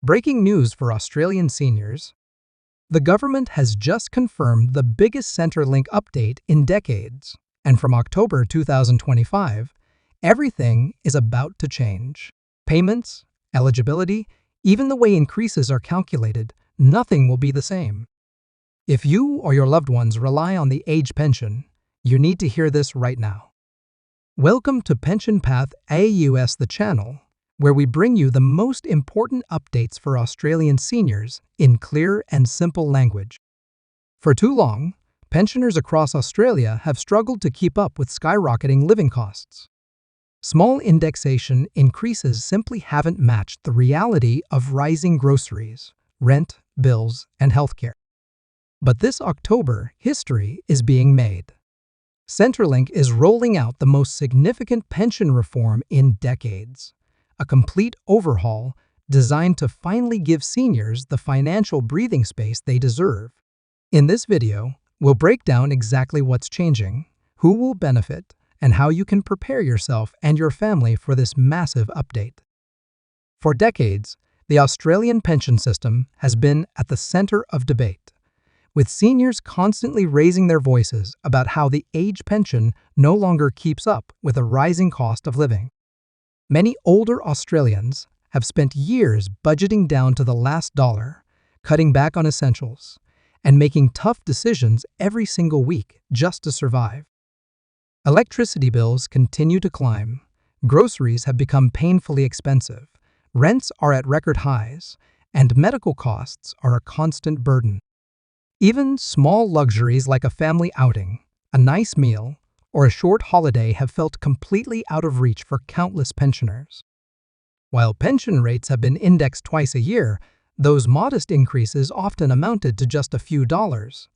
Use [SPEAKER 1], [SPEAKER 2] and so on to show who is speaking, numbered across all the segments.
[SPEAKER 1] Breaking news for Australian seniors. The government has just confirmed the biggest Centrelink update in decades, and from October 2025, everything is about to change. Payments, eligibility, even the way increases are calculated, nothing will be the same. If you or your loved ones rely on the age pension, you need to hear this right now. Welcome to Pension Path AUS, the channel where we bring you the most important updates for Australian seniors in clear and simple language. For too long, pensioners across Australia have struggled to keep up with skyrocketing living costs. Small indexation increases simply haven't matched the reality of rising groceries, rent, bills, and healthcare. But this October, history is being made. Centrelink is rolling out the most significant pension reform in decades. A complete overhaul designed to finally give seniors the financial breathing space they deserve. In this video, we'll break down exactly what's changing, who will benefit, and how you can prepare yourself and your family for this massive update. For decades, the Australian pension system has been at the center of debate, with seniors constantly raising their voices about how the age pension no longer keeps up with a rising cost of living. Many older Australians have spent years budgeting down to the last dollar, cutting back on essentials, and making tough decisions every single week just to survive. Electricity bills continue to climb, groceries have become painfully expensive, rents are at record highs, and medical costs are a constant burden. Even small luxuries like a family outing, a nice meal, or a short holiday have felt completely out of reach for countless pensioners. While pension rates have been indexed twice a year, those modest increases often amounted to just a few dollars,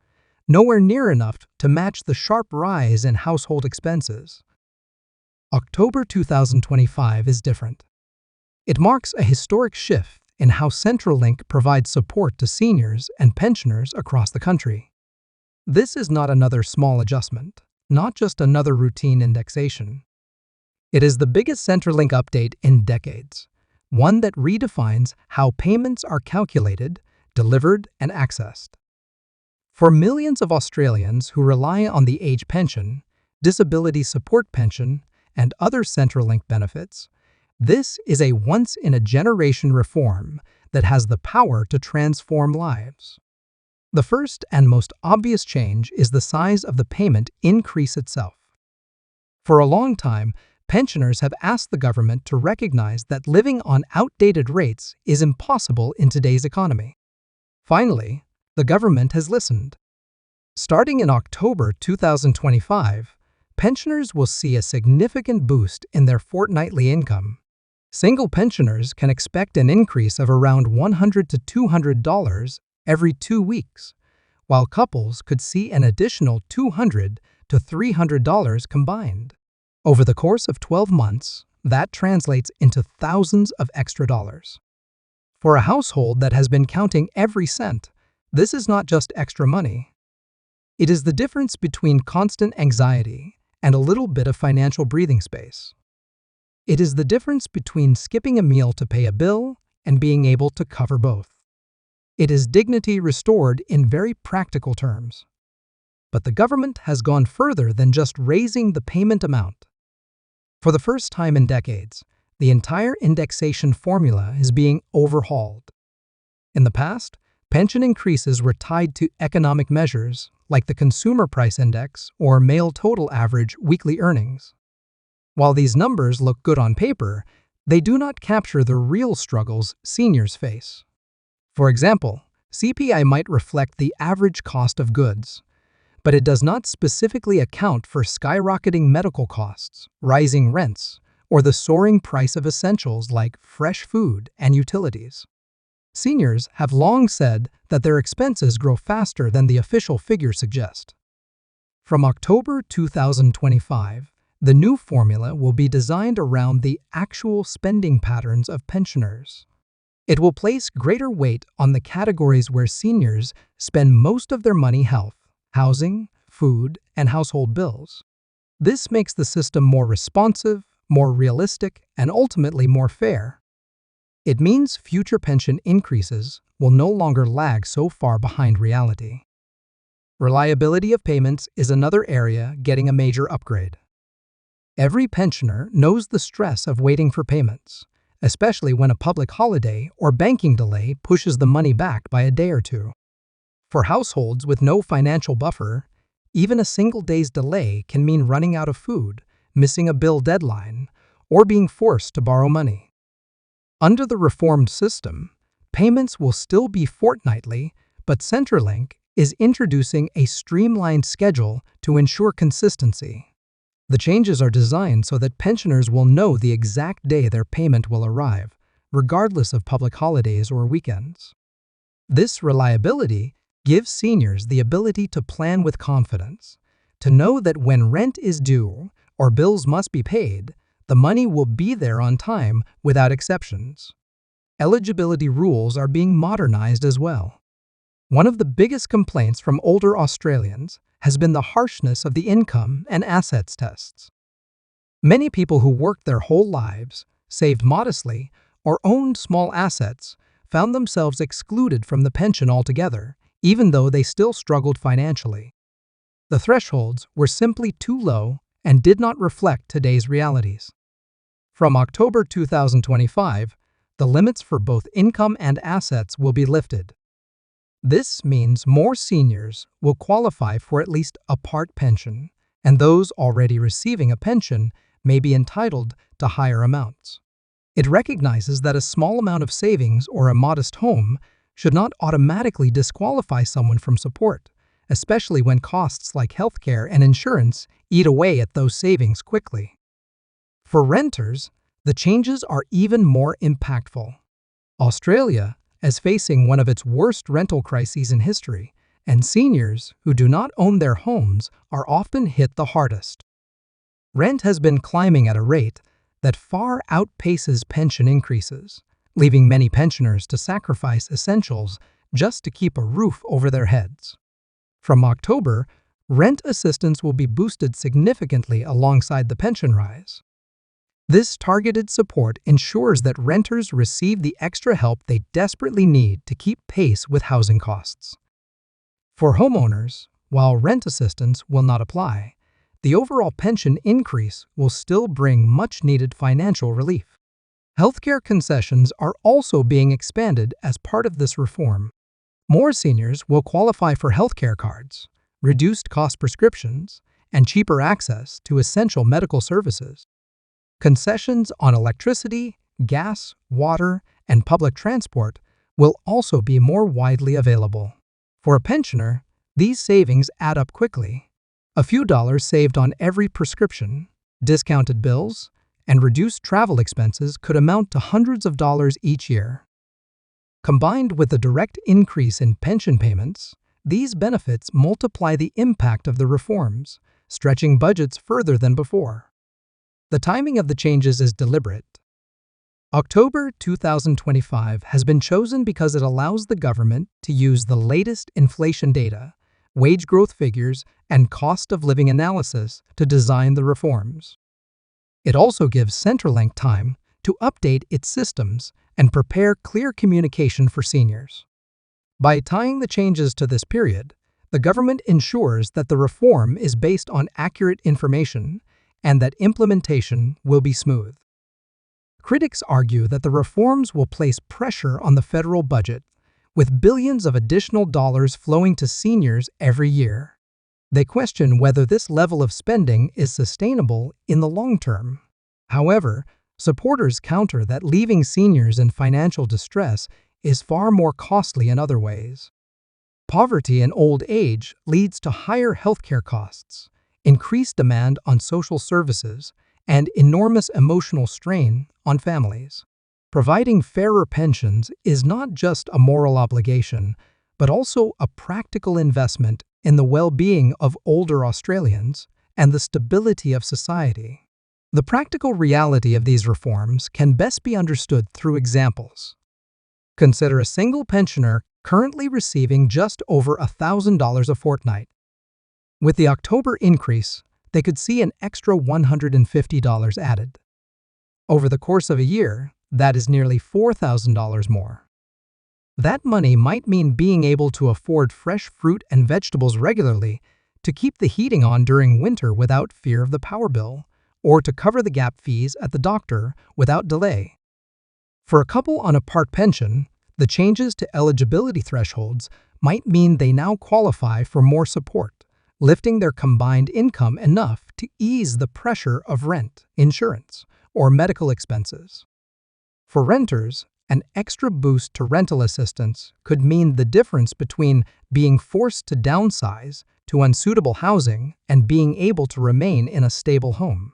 [SPEAKER 1] nowhere near enough to match the sharp rise in household expenses. October 2025 is different. It marks a historic shift in how Centrelink provides support to seniors and pensioners across the country. This is not another small adjustment, not just another routine indexation. It is the biggest Centrelink update in decades, one that redefines how payments are calculated, delivered, and accessed. For millions of Australians who rely on the age pension, disability support pension, and other Centrelink benefits, this is a once-in-a-generation reform that has the power to transform lives. The first and most obvious change is the size of the payment increase itself. For a long time, pensioners have asked the government to recognize that living on outdated rates is impossible in today's economy. Finally, the government has listened. Starting in October 2025, pensioners will see a significant boost in their fortnightly income. Single pensioners can expect an increase of around $100 to $200 every 2 weeks, while couples could see an additional $200 to $300 combined. Over the course of 12 months, that translates into thousands of extra dollars. For a household that has been counting every cent, this is not just extra money. It is the difference between constant anxiety and a little bit of financial breathing space. It is the difference between skipping a meal to pay a bill and being able to cover both. It is dignity restored in very practical terms. But the government has gone further than just raising the payment amount. For the first time in decades, the entire indexation formula is being overhauled. In the past, pension increases were tied to economic measures like the Consumer Price Index or male total average weekly earnings. While these numbers look good on paper, they do not capture the real struggles seniors face. For example, CPI might reflect the average cost of goods, but it does not specifically account for skyrocketing medical costs, rising rents, or the soaring price of essentials like fresh food and utilities. Seniors have long said that their expenses grow faster than the official figures suggest. From October 2025, the new formula will be designed around the actual spending patterns of pensioners. It will place greater weight on the categories where seniors spend most of their money: health, housing, food, and household bills. This makes the system more responsive, more realistic, and ultimately more fair. It means future pension increases will no longer lag so far behind reality. Reliability of payments is another area getting a major upgrade. Every pensioner knows the stress of waiting for payments, especially when a public holiday or banking delay pushes the money back by a day or two. For households with no financial buffer, even a single day's delay can mean running out of food, missing a bill deadline, or being forced to borrow money. Under the reformed system, payments will still be fortnightly, but Centrelink is introducing a streamlined schedule to ensure consistency. The changes are designed so that pensioners will know the exact day their payment will arrive, regardless of public holidays or weekends. This reliability gives seniors the ability to plan with confidence, to know that when rent is due or bills must be paid, the money will be there on time without exceptions. Eligibility rules are being modernized as well. One of the biggest complaints from older Australians has been the harshness of the income and assets tests. Many people who worked their whole lives, saved modestly, or owned small assets found themselves excluded from the pension altogether, even though they still struggled financially. The thresholds were simply too low and did not reflect today's realities. From October 2025, the limits for both income and assets will be lifted. This means more seniors will qualify for at least a part pension, and those already receiving a pension may be entitled to higher amounts. It recognizes that a small amount of savings or a modest home should not automatically disqualify someone from support, especially when costs like healthcare and insurance eat away at those savings quickly. For renters, the changes are even more impactful. Australia is facing one of its worst rental crises in history, and seniors who do not own their homes are often hit the hardest. Rent has been climbing at a rate that far outpaces pension increases, leaving many pensioners to sacrifice essentials just to keep a roof over their heads. From October, rent assistance will be boosted significantly alongside the pension rise. This targeted support ensures that renters receive the extra help they desperately need to keep pace with housing costs. For homeowners, while rent assistance will not apply, the overall pension increase will still bring much-needed financial relief. Healthcare concessions are also being expanded as part of this reform. More seniors will qualify for healthcare cards, reduced cost prescriptions, and cheaper access to essential medical services. Concessions on electricity, gas, water, and public transport will also be more widely available. For a pensioner, these savings add up quickly. A few dollars saved on every prescription, discounted bills, and reduced travel expenses could amount to hundreds of dollars each year. Combined with the direct increase in pension payments, these benefits multiply the impact of the reforms, stretching budgets further than before. The timing of the changes is deliberate. October 2025 has been chosen because it allows the government to use the latest inflation data, wage growth figures, and cost of living analysis to design the reforms. It also gives Centrelink time to update its systems and prepare clear communication for seniors. By tying the changes to this period, the government ensures that the reform is based on accurate information and that implementation will be smooth. Critics argue that the reforms will place pressure on the federal budget, with billions of additional dollars flowing to seniors every year. They question whether this level of spending is sustainable in the long term. However, supporters counter that leaving seniors in financial distress is far more costly in other ways. Poverty in old age leads to higher healthcare costs, increased demand on social services, and enormous emotional strain on families. Providing fairer pensions is not just a moral obligation, but also a practical investment in the well-being of older Australians and the stability of society. The practical reality of these reforms can best be understood through examples. Consider a single pensioner currently receiving just over $1,000 a fortnight. With the October increase, they could see an extra $150 added. Over the course of a year, That is nearly $4,000 more. That money might mean being able to afford fresh fruit and vegetables regularly, to keep the heating on during winter without fear of the power bill, or to cover the gap fees at the doctor without delay. For a couple on a part pension, the changes to eligibility thresholds might mean they now qualify for more support, lifting their combined income enough to ease the pressure of rent, insurance, or medical expenses. For renters, an extra boost to rental assistance could mean the difference between being forced to downsize to unsuitable housing and being able to remain in a stable home.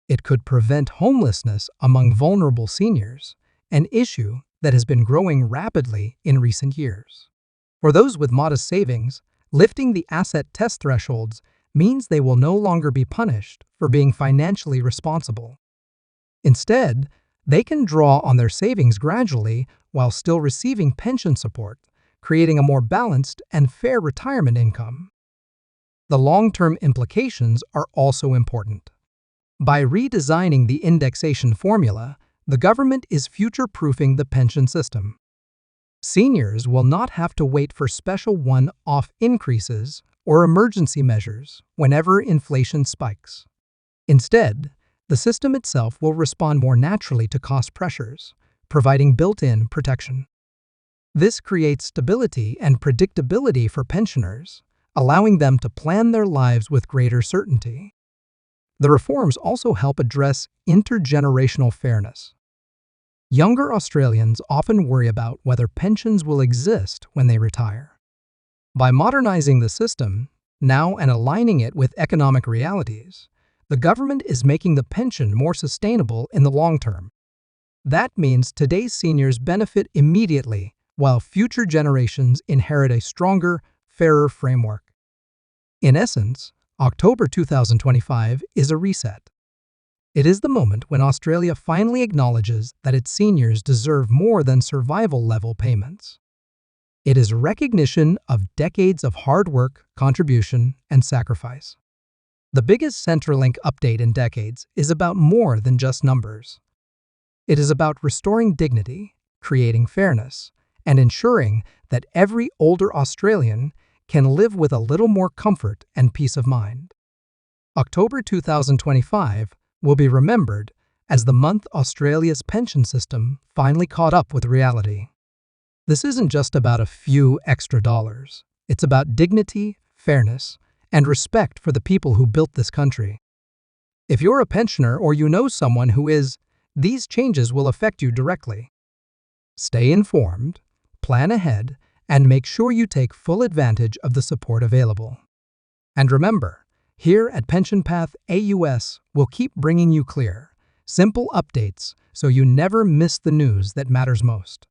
[SPEAKER 1] It could prevent homelessness among vulnerable seniors, an issue that has been growing rapidly in recent years. For those with modest savings, lifting the asset test thresholds means they will no longer be punished for being financially responsible. Instead, they can draw on their savings gradually while still receiving pension support, creating a more balanced and fair retirement income. The long-term implications are also important. By redesigning the indexation formula, the government is future-proofing the pension system. Seniors will not have to wait for special one-off increases or emergency measures whenever inflation spikes. Instead, the system itself will respond more naturally to cost pressures, providing built-in protection. This creates stability and predictability for pensioners, allowing them to plan their lives with greater certainty. The reforms also help address intergenerational fairness. Younger Australians often worry about whether pensions will exist when they retire. By modernizing the system now and aligning it with economic realities, the government is making the pension more sustainable in the long term. That means today's seniors benefit immediately, while future generations inherit a stronger, fairer framework. In essence, October 2025 is a reset. It is the moment when Australia finally acknowledges that its seniors deserve more than survival-level payments. It is recognition of decades of hard work, contribution, and sacrifice. The biggest Centrelink update in decades is about more than just numbers. It is about restoring dignity, creating fairness, and ensuring that every older Australian can live with a little more comfort and peace of mind. October 2025 will be remembered as the month Australia's pension system finally caught up with reality. This isn't just about a few extra dollars. It's about dignity, fairness, and respect for the people who built this country. If you're a pensioner or you know someone who is, these changes will affect you directly. Stay informed, plan ahead, and make sure you take full advantage of the support available. And remember, here at Pension Path AUS, we'll keep bringing you clear, simple updates so you never miss the news that matters most.